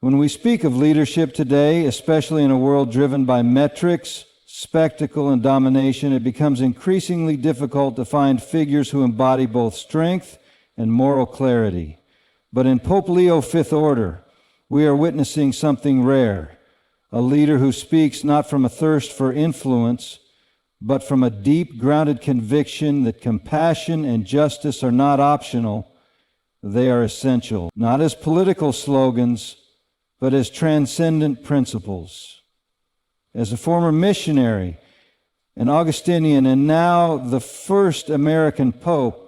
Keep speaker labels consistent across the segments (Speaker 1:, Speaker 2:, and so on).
Speaker 1: When we speak of leadership today, especially in a world driven by metrics, spectacle, and domination, it becomes increasingly difficult to find figures who embody both strength and moral clarity. But in Pope Leo Fifth Order, we are witnessing something rare, a leader who speaks not from a thirst for influence, but from a deep, grounded conviction that compassion and justice are not optional, they are essential, not as political slogans, but as transcendent principles. As a former missionary, an Augustinian, and now the first American pope,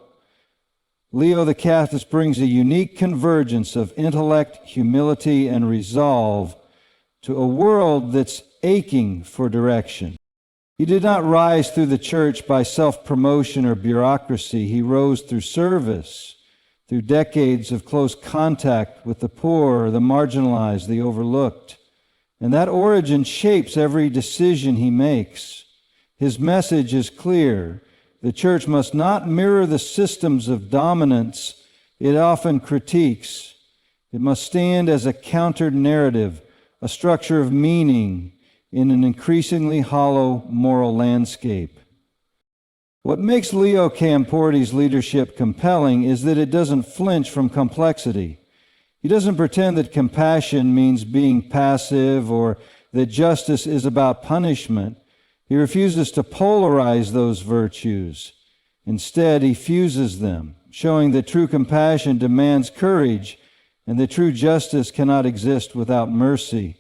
Speaker 1: Leo XIV brings a unique convergence of intellect, humility, and resolve to a world that's aching for direction. He did not rise through the church by self-promotion or bureaucracy. He rose through service, through decades of close contact with the poor, the marginalized, the overlooked. And that origin shapes every decision he makes. His message is clear. The church must not mirror the systems of dominance it often critiques. It must stand as a counter-narrative, a structure of meaning in an increasingly hollow moral landscape. What makes Leo Camporti's leadership compelling is that it doesn't flinch from complexity. He doesn't pretend that compassion means being passive or that justice is about punishment. He refuses to polarize those virtues. Instead, he fuses them, showing that true compassion demands courage and that true justice cannot exist without mercy.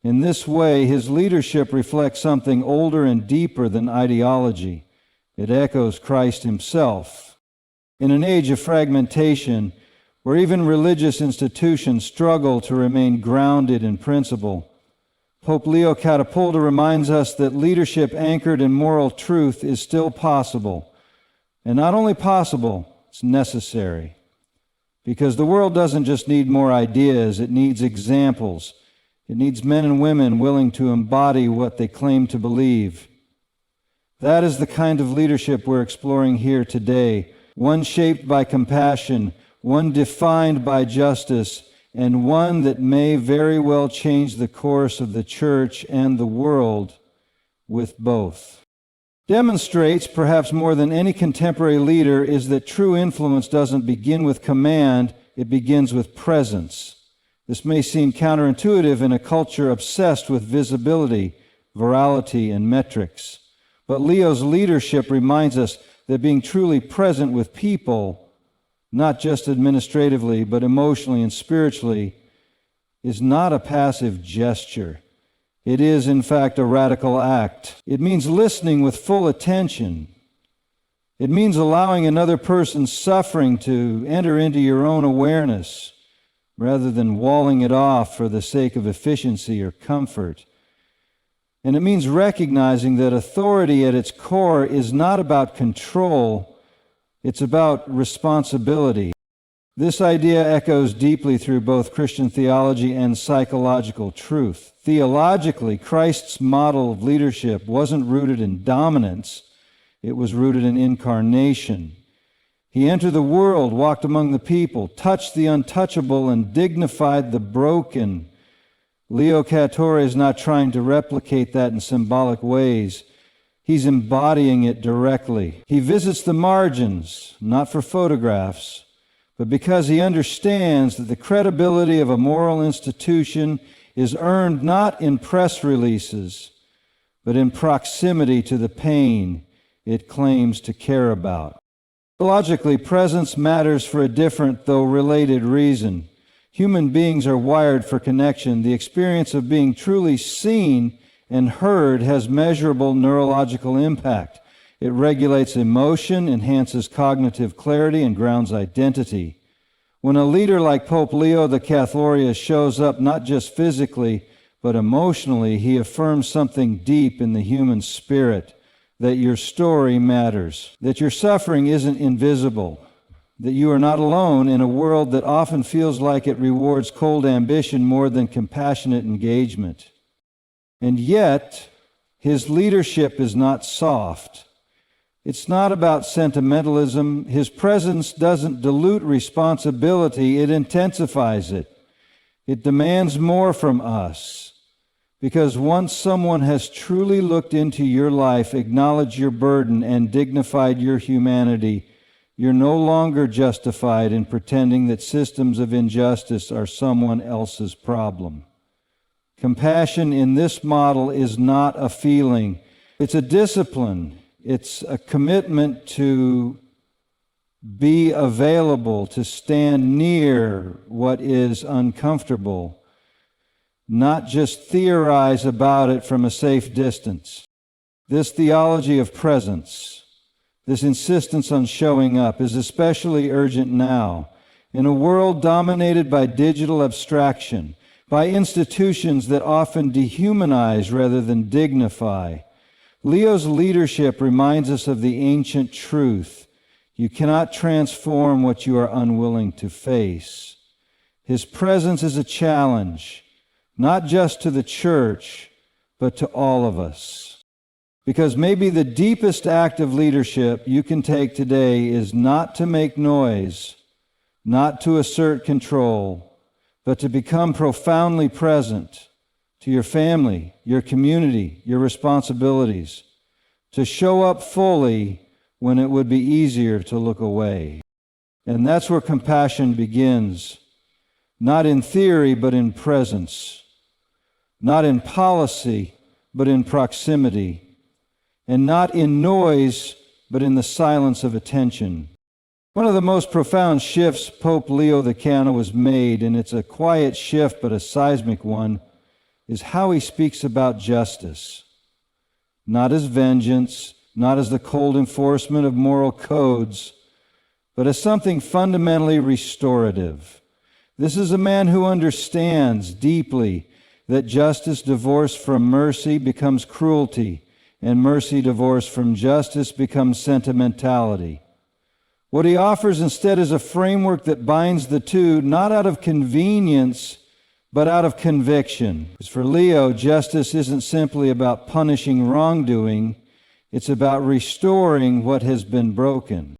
Speaker 1: In this way, his leadership reflects something older and deeper than ideology. It echoes Christ himself. In an age of fragmentation, where even religious institutions struggle to remain grounded in principle, Pope Leo Catapulta reminds us that leadership anchored in moral truth is still possible. And not only possible, it's necessary. Because the world doesn't just need more ideas, it needs examples. It needs men and women willing to embody what they claim to believe. That is the kind of leadership we're exploring here today, one shaped by compassion, one defined by justice, and one that may very well change the course of the church and the world with both. Demonstrates, perhaps more than any contemporary leader, is that true influence doesn't begin with command, it begins with presence. This may seem counterintuitive in a culture obsessed with visibility, virality, and metrics. But Leo's leadership reminds us that being truly present with people, not just administratively, but emotionally and spiritually, is not a passive gesture. It is, in fact, a radical act. It means listening with full attention. It means allowing another person's suffering to enter into your own awareness, rather than walling it off for the sake of efficiency or comfort. And it means recognizing that authority at its core is not about control, it's about responsibility. This idea echoes deeply through both Christian theology and psychological truth. Theologically, Christ's model of leadership wasn't rooted in dominance, it was rooted in incarnation. He entered the world, walked among the people, touched the untouchable, and dignified the broken. Leo XIV is not trying to replicate that in symbolic ways. He's embodying it directly. He visits the margins, not for photographs, but because he understands that the credibility of a moral institution is earned not in press releases, but in proximity to the pain it claims to care about. Logically, presence matters for a different, though related, reason. Human beings are wired for connection. The experience of being truly seen and heard has measurable neurological impact. It regulates emotion, enhances cognitive clarity, and grounds identity. When a leader like Pope Leo the Catholic shows up not just physically, but emotionally, he affirms something deep in the human spirit. That your story matters, that your suffering isn't invisible, that you are not alone in a world that often feels like it rewards cold ambition more than compassionate engagement. And yet, his leadership is not soft. It's not about sentimentalism. His presence doesn't dilute responsibility, it intensifies it. It demands more from us, because once someone has truly looked into your life, acknowledged your burden, and dignified your humanity, you're no longer justified in pretending that systems of injustice are someone else's problem. Compassion in this model is not a feeling. It's a discipline. It's a commitment to be available, to stand near what is uncomfortable, not just theorize about it from a safe distance. This theology of presence, this insistence on showing up, is especially urgent now in a world dominated by digital abstraction, by institutions that often dehumanize rather than dignify. Leo's leadership reminds us of the ancient truth: you cannot transform what you are unwilling to face. His presence is a challenge, not just to the church, but to all of us. Because maybe the deepest act of leadership you can take today is not to make noise, not to assert control, but to become profoundly present to your family, your community, your responsibilities, to show up fully when it would be easier to look away. And that's where compassion begins, not in theory, but in presence, not in policy, but in proximity, and not in noise, but in the silence of attention. One of the most profound shifts Pope Leo XIV has made, and it's a quiet shift but a seismic one, is how he speaks about justice. Not as vengeance, not as the cold enforcement of moral codes, but as something fundamentally restorative. This is a man who understands deeply that justice divorced from mercy becomes cruelty, and mercy divorced from justice becomes sentimentality. What he offers instead is a framework that binds the two, not out of convenience, but out of conviction. Because for Leo, justice isn't simply about punishing wrongdoing, it's about restoring what has been broken.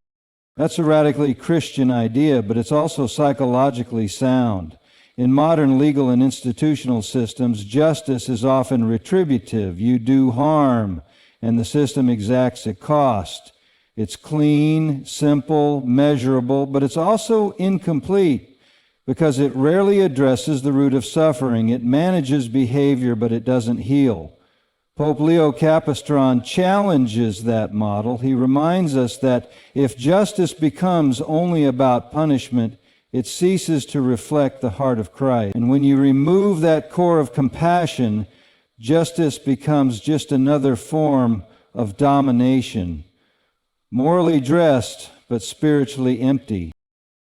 Speaker 1: That's a radically Christian idea, but it's also psychologically sound. In modern legal and institutional systems, justice is often retributive. You do harm, and the system exacts a cost. It's clean, simple, measurable, but it's also incomplete because it rarely addresses the root of suffering. It manages behavior, but it doesn't heal. Pope Leo XIV challenges that model. He reminds us that if justice becomes only about punishment, it ceases to reflect the heart of Christ. And when you remove that core of compassion, justice becomes just another form of domination, morally dressed, but spiritually empty.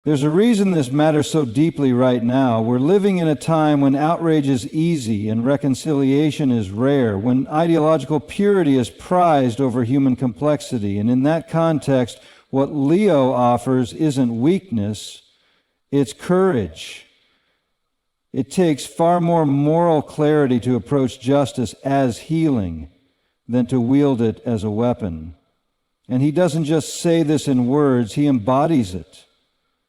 Speaker 1: There's a reason this matters so deeply right now. We're living in a time when outrage is easy and reconciliation is rare, when ideological purity is prized over human complexity. And in that context, what Leo offers isn't weakness, it's courage. It takes far more moral clarity to approach justice as healing than to wield it as a weapon. And he doesn't just say this in words, he embodies it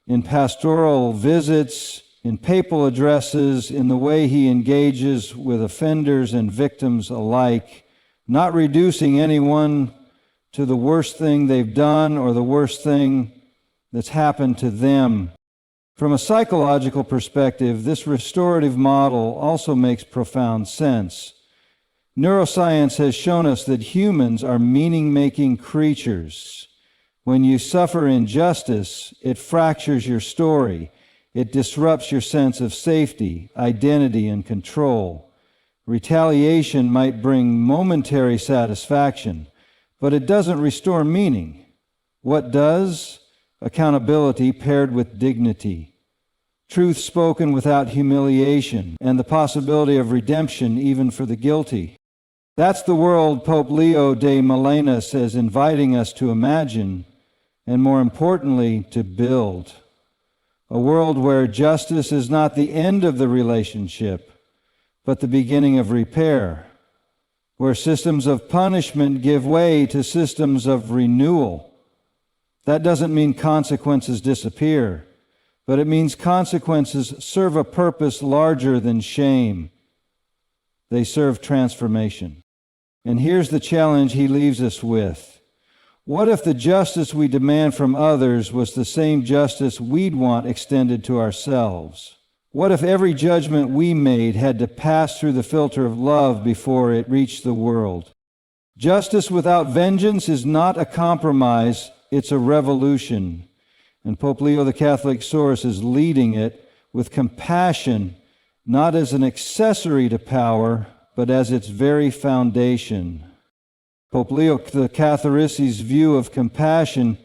Speaker 1: in pastoral visits, in papal addresses, in the way he engages with offenders and victims alike, not reducing anyone to the worst thing they've done or the worst thing that's happened to them. From a psychological perspective, this restorative model also makes profound sense. Neuroscience has shown us that humans are meaning-making creatures. When you suffer injustice, it fractures your story. It disrupts your sense of safety, identity, and control. Retaliation might bring momentary satisfaction, but it doesn't restore meaning. What does? Accountability paired with dignity, truth spoken without humiliation, and the possibility of redemption even for the guilty. That's the world Pope Leo de Malenus is inviting us to imagine, and more importantly, to build. A world where justice is not the end of the relationship, but the beginning of repair, where systems of punishment give way to systems of renewal. That doesn't mean consequences disappear, but it means consequences serve a purpose larger than shame. They serve transformation. And here's the challenge he leaves us with. What if the justice we demand from others was the same justice we'd want extended to ourselves? What if every judgment we made had to pass through the filter of love before it reached the world? Justice without vengeance is not a compromise, it's a revolution. And Pope Leo the Catholic Source is leading it with compassion, not as an accessory to power, but as its very foundation. Pope Leo the Catholic's view of compassion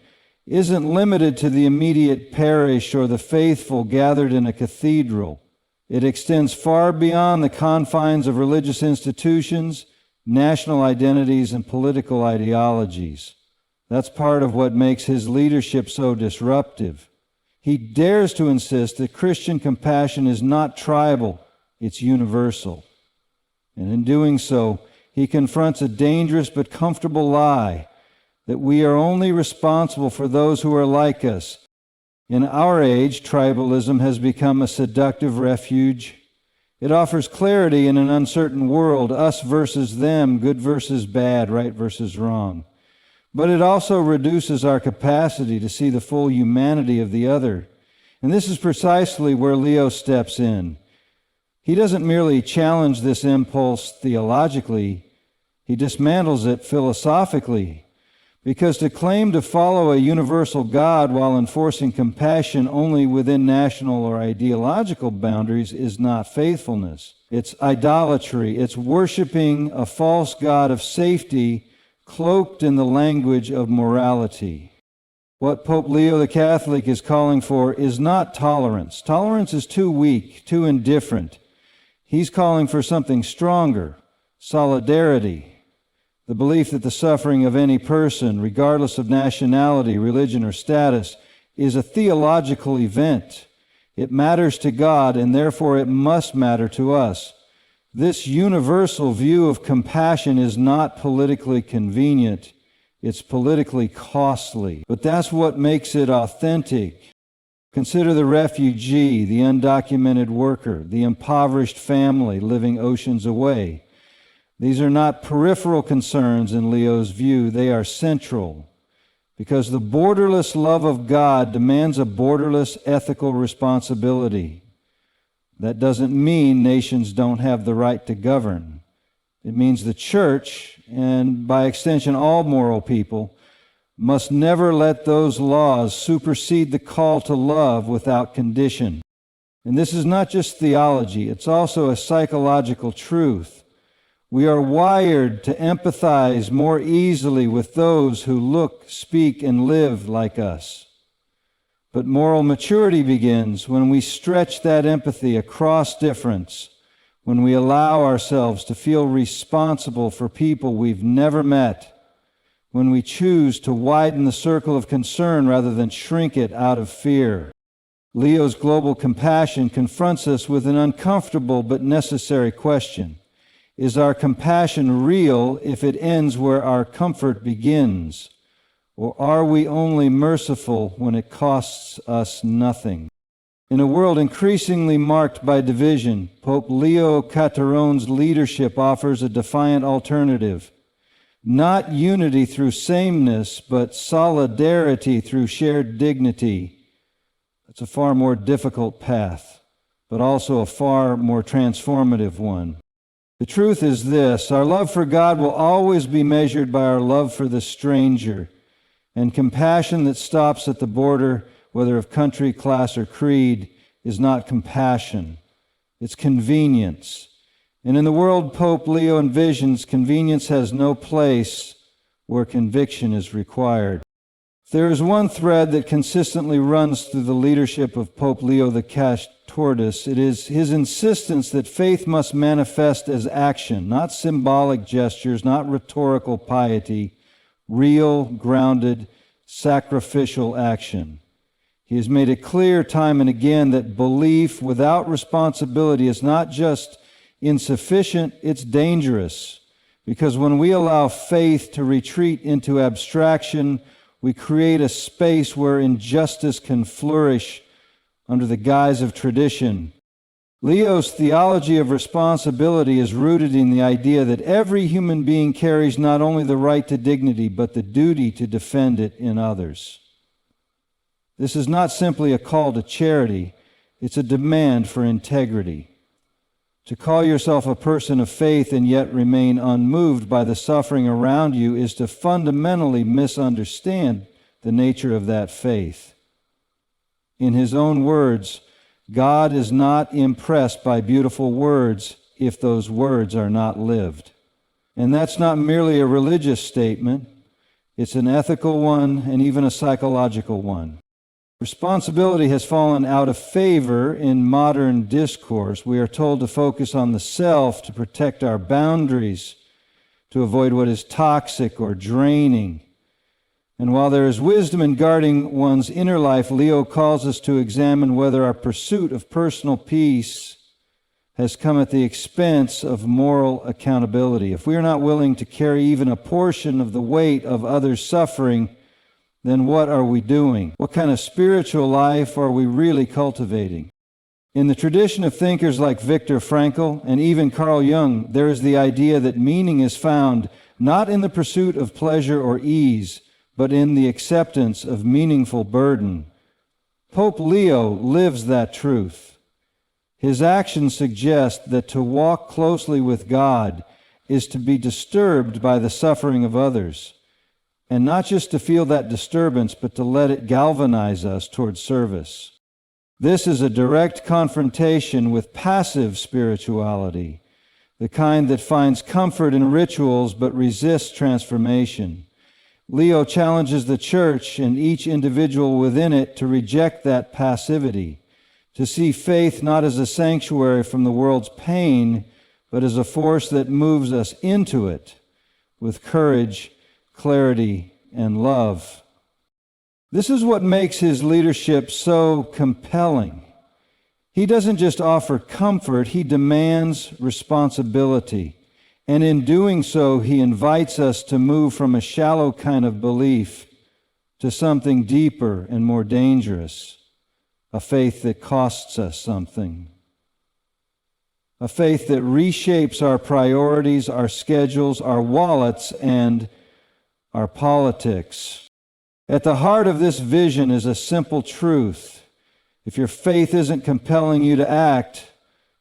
Speaker 1: isn't limited to the immediate parish or the faithful gathered in a cathedral. It extends far beyond the confines of religious institutions, national identities, and political ideologies. That's part of what makes his leadership so disruptive. He dares to insist that Christian compassion is not tribal, it's universal. And in doing so, he confronts a dangerous but comfortable lie that we are only responsible for those who are like us. In our age, tribalism has become a seductive refuge. It offers clarity in an uncertain world, us versus them, good versus bad, right versus wrong. But it also reduces our capacity to see the full humanity of the other. And this is precisely where Leo steps in. He doesn't merely challenge this impulse theologically, he dismantles it philosophically. Because to claim to follow a universal God while enforcing compassion only within national or ideological boundaries is not faithfulness. It's idolatry. It's worshiping a false god of safety cloaked in the language of morality. What Pope Leo the Catholic is calling for is not tolerance. Tolerance is too weak, too indifferent. He's calling for something stronger, solidarity. The belief that the suffering of any person, regardless of nationality, religion, or status, is a theological event. It matters to God, and therefore it must matter to us. This universal view of compassion is not politically convenient. It's politically costly. But that's what makes it authentic. Consider the refugee, the undocumented worker, the impoverished family living oceans away. These are not peripheral concerns in Leo's view, they are central, because the borderless love of God demands a borderless ethical responsibility. That doesn't mean nations don't have the right to govern. It means the church, and by extension all moral people, must never let those laws supersede the call to love without condition. And this is not just theology, it's also a psychological truth. We are wired to empathize more easily with those who look, speak, and live like us. But moral maturity begins when we stretch that empathy across difference, when we allow ourselves to feel responsible for people we've never met, when we choose to widen the circle of concern rather than shrink it out of fear. Leo's global compassion confronts us with an uncomfortable but necessary question. Is our compassion real if it ends where our comfort begins? Or are we only merciful when it costs us nothing? In a world increasingly marked by division, Pope Leo XIV's leadership offers a defiant alternative. Not unity through sameness, but solidarity through shared dignity. It's a far more difficult path, but also a far more transformative one. The truth is this: our love for God will always be measured by our love for the stranger, and compassion that stops at the border, whether of country, class, or creed, is not compassion. It's convenience. And in the world Pope Leo envisions, convenience has no place where conviction is required. There is one thread that consistently runs through the leadership of Pope Leo the XIV. It is his insistence that faith must manifest as action, not symbolic gestures, not rhetorical piety, real, grounded, sacrificial action. He has made it clear time and again that belief without responsibility is not just insufficient, it's dangerous. Because when we allow faith to retreat into abstraction, we create a space where injustice can flourish, under the guise of tradition. Leo's theology of responsibility is rooted in the idea that every human being carries not only the right to dignity, but the duty to defend it in others. This is not simply a call to charity, it's a demand for integrity. To call yourself a person of faith and yet remain unmoved by the suffering around you is to fundamentally misunderstand the nature of that faith. In his own words, God is not impressed by beautiful words if those words are not lived. And that's not merely a religious statement, it's an ethical one and even a psychological one. Responsibility has fallen out of favor in modern discourse. We are told to focus on the self, to protect our boundaries, to avoid what is toxic or draining. And while there is wisdom in guarding one's inner life, Leo calls us to examine whether our pursuit of personal peace has come at the expense of moral accountability. If we are not willing to carry even a portion of the weight of others' suffering, then what are we doing? What kind of spiritual life are we really cultivating? In the tradition of thinkers like Viktor, Frankl, and even Carl Jung, there is the idea that meaning is found not in the pursuit of pleasure or ease, but in the acceptance of meaningful burden. Pope Leo lives that truth. His actions suggest that to walk closely with God is to be disturbed by the suffering of others, and not just to feel that disturbance, but to let it galvanize us toward service. This is a direct confrontation with passive spirituality, the kind that finds comfort in rituals but resists transformation. Leo challenges the church and each individual within it to reject that passivity, to see faith not as a sanctuary from the world's pain, but as a force that moves us into it with courage, clarity, and love. This is what makes his leadership so compelling. He doesn't just offer comfort, he demands responsibility. And in doing so, he invites us to move from a shallow kind of belief to something deeper and more dangerous, a faith that costs us something, a faith that reshapes our priorities, our schedules, our wallets, and our politics. At the heart of this vision is a simple truth. If your faith isn't compelling you to act,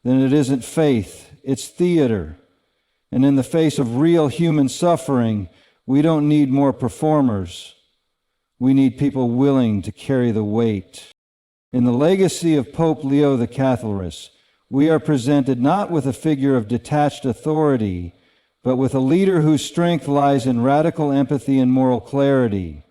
Speaker 1: then it isn't faith, it's theater. And in the face of real human suffering, we don't need more performers. We need people willing to carry the weight. In the legacy of Pope Leo XIV, we are presented not with a figure of detached authority, but with a leader whose strength lies in radical empathy and moral clarity.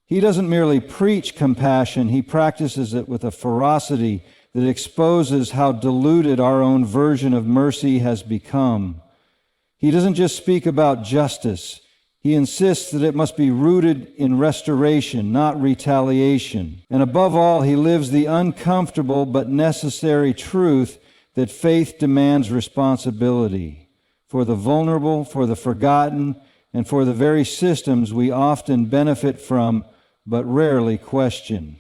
Speaker 1: He doesn't merely preach compassion, he practices it with a ferocity that exposes how diluted our own version of mercy has become. He doesn't just speak about justice. He insists that it must be rooted in restoration, not retaliation. And above all, he lives the uncomfortable but necessary truth that faith demands responsibility for the vulnerable, for the forgotten, and for the very systems we often benefit from but rarely question.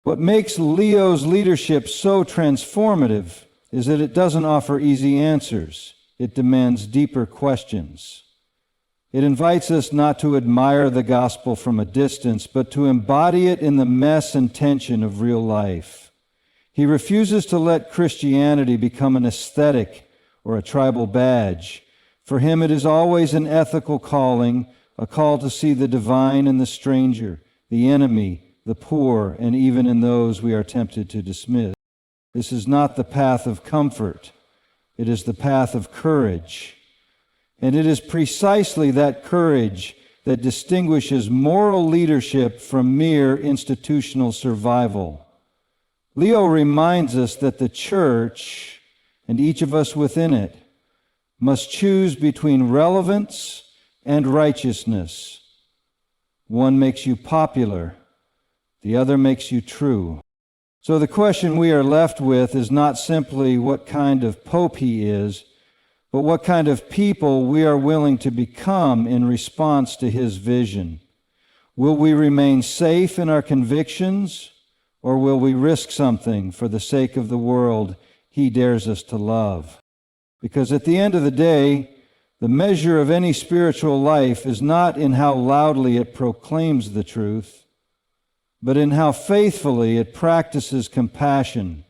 Speaker 1: What makes Leo's leadership so transformative is that it doesn't offer easy answers. It demands deeper questions. It invites us not to admire the gospel from a distance, but to embody it in the mess and tension of real life. He refuses to let Christianity become an aesthetic or a tribal badge. For him, it is always an ethical calling, a call to see the divine in the stranger, the enemy, the poor, and even in those we are tempted to dismiss. This is not the path of comfort. It is the path of courage. And it is precisely that courage that distinguishes moral leadership from mere institutional survival. Leo reminds us that the church, and each of us within it, must choose between relevance and righteousness. One makes you popular, the other makes you true. So the question we are left with is not simply what kind of pope he is, but what kind of people we are willing to become in response to his vision. Will we remain safe in our convictions, Or will we risk something for the sake of the world he dares us to love? Because at the end of the day, the measure of any spiritual life is not in how loudly it proclaims the truth, but in how faithfully it practices compassion,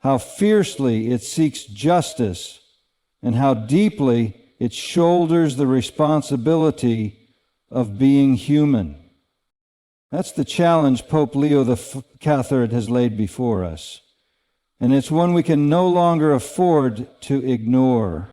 Speaker 1: how fiercely it seeks justice, and how deeply it shoulders the responsibility of being human. That's the challenge Pope Leo XIV has laid before us, and it's one we can no longer afford to ignore.